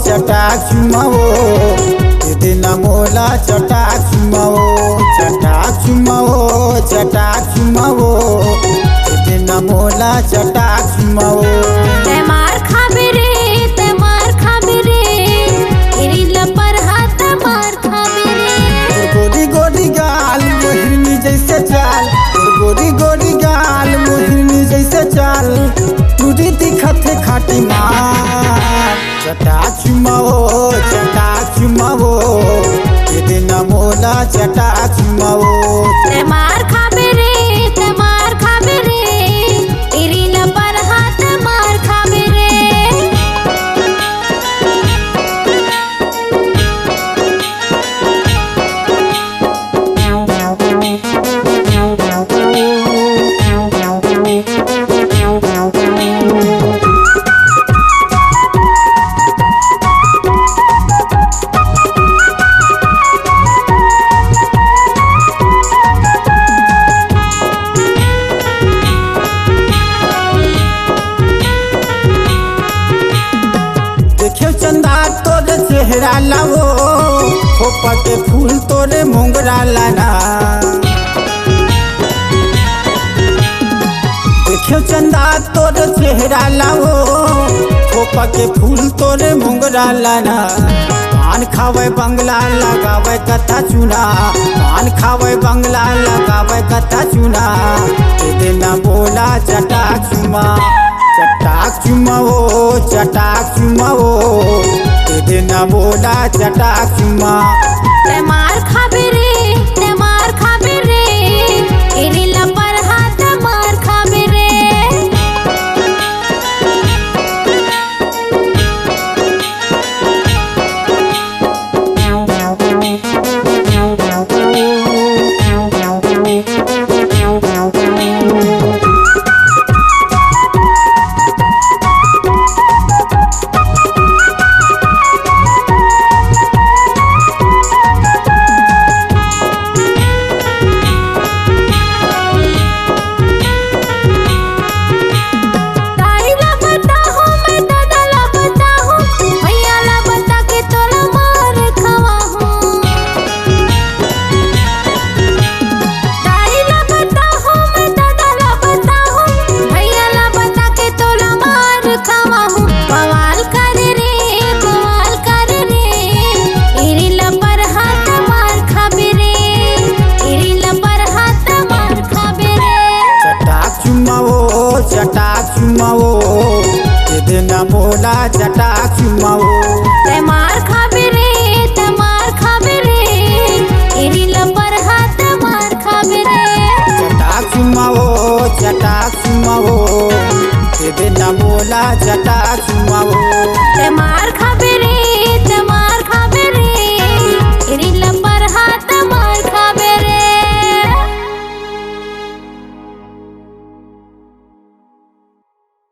चटाक चुमाओ दिन मोला चटाक चुमाओ दिन मोला चटाक चुमाओ ते मार खाबे रे तेरी लपर हाथ मार खाबे रे गोरी गोरी गाल मोहिनी जैसे चाल गोरी गाल मोहिनी जैसे चाल तुरी दिखत खाटी मार चटाक चुमाओ दिन मोला चटाक चुमाओ ते मार खाबे रे तेरी लपर हाथ मार खाबे रे देखियो चंदा तोरे चेहरा लाओ खोपा के फूल तोरे मोंगरा लाना देखियो चंदा तोरे चेहरा लाओ खोपा के फूल तोरे मोंगरा लाना पान खावे बंगला लगावे कथा चुना पान खावे बंगला लगावे कथा चुना दिन बोला चटाक चुमाओ दिन बोला चटाक चुमा ते मार खाबे रे तेरी लपर हाथ मार खाबे रे चटाक चुमाओ दिन मोला चटाक चुमाओ ते मार खाबे रे तेरी लपर हाथ मार खाबे रे चटाक चुमाओ दिन मोला चटाक चुमाओ ते मार खाबे